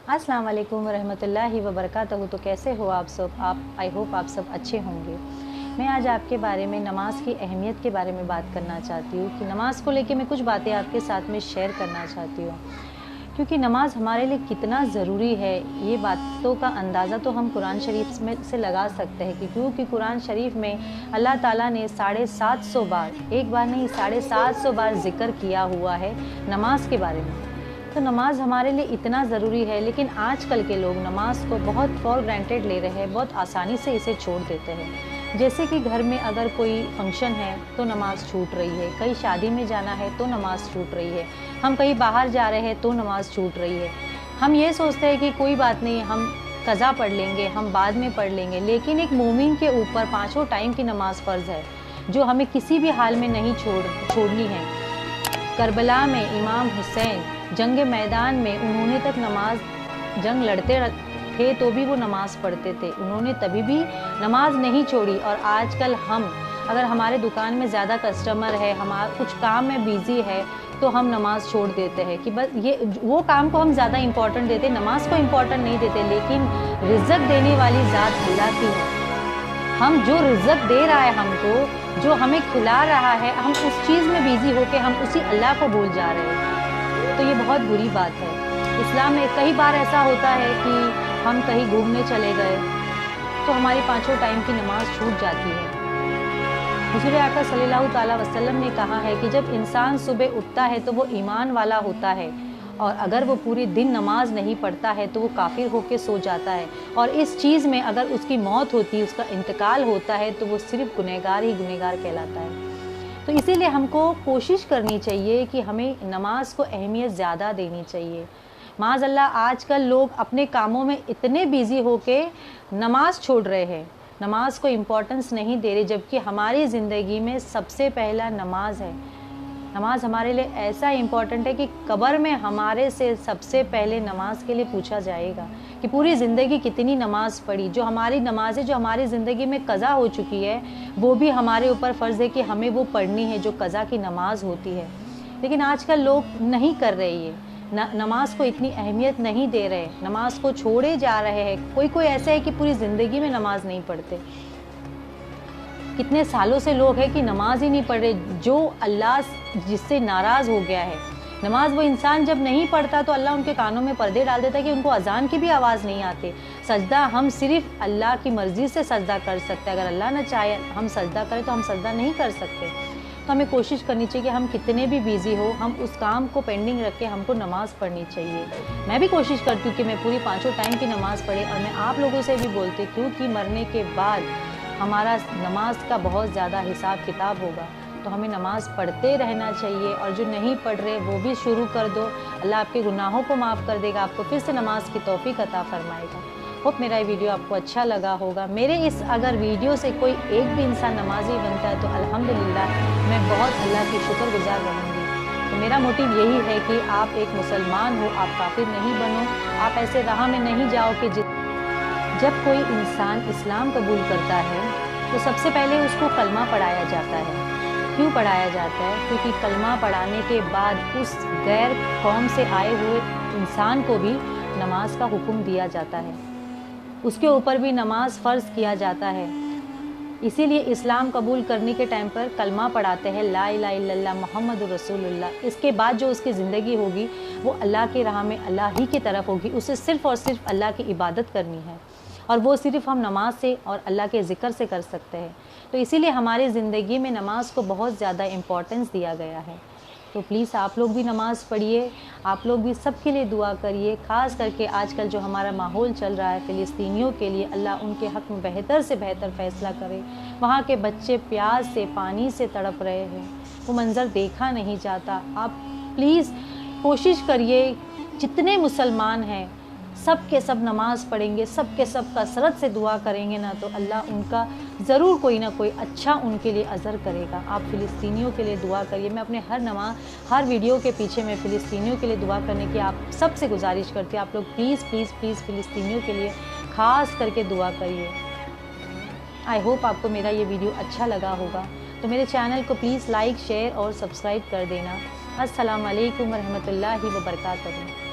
अस्सलाम वालेकुम रहमतुल्लाहि व बरकातहू। तो कैसे हो आप सब? आई होप आप सब अच्छे होंगे। मैं आज आपके बारे में नमाज की अहमियत के बारे में बात करना चाहती हूँ कि नमाज को लेके मैं कुछ बातें आपके साथ में शेयर करना चाहती हूँ, क्योंकि नमाज हमारे लिए कितना ज़रूरी है ये बातों का अंदाज़ा तो हम कुरान शरीफ में से लगा सकते हैं कि क्योंकि कुरान शरीफ में अल्लाह ताला ने 750 बार, एक बार नहीं 750 बार जिक्र किया हुआ है नमाज के बारे में। तो नमाज हमारे लिए इतना ज़रूरी है, लेकिन आजकल के लोग नमाज को बहुत फॉर ग्रांटेड ले रहे हैं, बहुत आसानी से इसे छोड़ देते हैं। जैसे कि घर में अगर कोई फंक्शन है तो नमाज छूट रही है, कहीं शादी में जाना है तो नमाज छूट रही है, हम कहीं बाहर जा रहे हैं तो नमाज छूट रही है। हम ये सोचते हैं कि कोई बात नहीं, हम कज़ा पढ़ लेंगे, हम बाद में पढ़ लेंगे, लेकिन एक मोमिन के ऊपर पाँचों टाइम की नमाज फ़र्ज़ है, जो हमें किसी भी हाल में नहीं छोड़नी है। करबला में इमाम हुसैन जंग मैदान में उन्होंने तक जंग लड़ते थे तो भी वो नमाज़ पढ़ते थे, उन्होंने तभी भी नमाज नहीं छोड़ी। और आजकल हम अगर हमारे दुकान में ज़्यादा कस्टमर है, हमारा कुछ काम में बिज़ी है, तो हम नमाज़ छोड़ देते हैं कि बस ये वो काम को हम ज़्यादा इम्पोर्टेंट देते, नमाज को इम्पोर्टेंट नहीं देते। लेकिन रिज़्क़ देने वाली ज़ात अल्लाह की है। हम जो रिज़्क़ दे रहा है हमको, जो हमें खिला रहा है, हम उस चीज़ में बिज़ी होकर हम उसी अल्लाह को भूल जा रहे हैं। तो ये बहुत बुरी बात है। इस्लाम में कई बार ऐसा होता है कि हम कहीं घूमने चले गए तो हमारी पाँचों टाइम की नमाज छूट जाती है। हुज़ूर आका सल्लल्लाहु तआला वसल्लम ने कहा है कि जब इंसान सुबह उठता है तो वो ईमान वाला होता है, और अगर वो पूरे दिन नमाज नहीं पढ़ता है तो वो काफिर होकर सो जाता है। और इस चीज़ में अगर उसकी मौत होती है, उसका इंतकाल होता है, तो वो सिर्फ गुनहगार ही गुनहगार कहलाता है। तो इसीलिए हमको कोशिश करनी चाहिए कि हमें नमाज को अहमियत ज़्यादा देनी चाहिए। माज़अल्लाह आजकल लोग अपने कामों में इतने बिज़ी होके नमाज छोड़ रहे हैं, नमाज को इम्पोर्टेंस नहीं दे रहे, जबकि हमारी ज़िंदगी में सबसे पहला नमाज है। नमाज हमारे लिए ऐसा इम्पोर्टेंट है कि कब्र में हमारे से सबसे पहले नमाज के लिए पूछा जाएगा कि पूरी ज़िंदगी कितनी नमाज पढ़ी। जो हमारी नमाज़ें जो हमारी ज़िंदगी में क़ज़ा हो चुकी है, वो भी हमारे ऊपर फ़र्ज़ है कि हमें वो पढ़नी है जो क़ज़ा की नमाज होती है। लेकिन आजकल लोग नहीं कर रहे ये, नमाज को इतनी अहमियत नहीं दे रहे, नमाज को छोड़े जा रहे हैं। कोई ऐसे है कि पूरी ज़िंदगी में नमाज नहीं पढ़ते। कितने सालों से लोग हैं कि नमाज ही नहीं पढ़ रहे, जो अल्लाह जिससे नाराज़ हो गया है। नमाज वो इंसान जब नहीं पढ़ता तो अल्लाह उनके कानों में पर्दे डाल देता है कि उनको अजान की भी आवाज़ नहीं आती। सजदा हम सिर्फ अल्लाह की मर्ज़ी से सजदा कर सकते हैं, अगर अल्लाह न चाहे हम सजदा करें तो हम सजदा नहीं कर सकते। तो हमें कोशिश करनी चाहिए कि हम कितने भी बिज़ी हो, हम उस काम को पेंडिंग रख के हमको नमाज़ पढ़नी चाहिए। मैं भी कोशिश करती हूँ कि मैं पूरी पाँचों टाइम की नमाज़ पढ़े, और मैं आप लोगों से भी बोलती हूँ कि मरने के बाद हमारा नमाज का बहुत ज़्यादा हिसाब किताब होगा, तो हमें नमाज़ पढ़ते रहना चाहिए। और जो नहीं पढ़ रहे वो भी शुरू कर दो, अल्लाह आपके गुनाहों को माफ़ कर देगा, आपको फिर से नमाज की तौफीक अता फरमाएगा। होप मेरा ये वीडियो आपको अच्छा लगा होगा। मेरे इस अगर वीडियो से कोई एक भी इंसान नमाजी बनता है तो अल्हम्दुलिल्लाह मैं बहुत अल्लाह की शुक्रगुज़ार रहूँगी। तो मेरा मोटिव यही है कि आप एक मुसलमान हो, आप काफिर नहीं बनो, आप ऐसे राह में नहीं जाओ कि जब कोई इंसान इस्लाम कबूल करता है तो सबसे पहले उसको कलमा पढ़ाया जाता है। क्यों पढ़ाया जाता है? क्योंकि कलमा पढ़ाने के बाद उस गैर कौम से आए हुए इंसान को भी नमाज का हुक्म दिया जाता है, उसके ऊपर भी नमाज फ़र्ज़ किया जाता है। इसीलिए इस्लाम कबूल करने के टाइम पर कलमा पढ़ाते हैं, ला इलाहा इल्लल्लाह मुहम्मदुर रसूलुल्लाह। इसके बाद जो उसकी ज़िंदगी होगी वो अल्लाह की राह में अल्लाह ही की तरफ होगी, उसे सिर्फ़ और सिर्फ अल्लाह की इबादत करनी है, और वो सिर्फ़ हम नमाज से और अल्लाह के ज़िक्र से कर सकते हैं। तो इसीलिए हमारी ज़िंदगी में नमाज को बहुत ज़्यादा इम्पोर्टेंस दिया गया है। तो प्लीज़ आप लोग भी नमाज़ पढ़िए, आप लोग भी सबके लिए दुआ करिए। ख़ास करके आजकल जो हमारा माहौल चल रहा है फ़िलिस्तीनियों के लिए, अल्लाह उनके हक़ में बेहतर से बेहतर फ़ैसला करे। वहाँ के बच्चे प्यास से, पानी से तड़प रहे हैं, वो मंज़र देखा नहीं जाता। आप प्लीज़ कोशिश करिए, जितने मुसलमान हैं सब के सब नमाज़ पढ़ेंगे, सब के सब कसरत से दुआ करेंगे ना, तो अल्लाह उनका ज़रूर कोई ना कोई अच्छा उनके लिए अज़र करेगा। आप फ़िलिस्तीनियों के लिए दुआ करिए। मैं अपने हर वीडियो के पीछे मैं फ़िलिस्तीनियों के लिए दुआ करने की आप सबसे गुजारिश करती हूँ। आप लोग प्लीज़ प्लीज़ प्लीज़ फ़िलिस्तीनियों के लिए ख़ास करके दुआ करिए। आई होप आपको मेरा ये वीडियो अच्छा लगा होगा, तो मेरे चैनल को प्लीज़ लाइक, शेयर और सब्सक्राइब कर देना। अस्सलाम वालेकुम रहमतुल्लाहि व बरकातहू।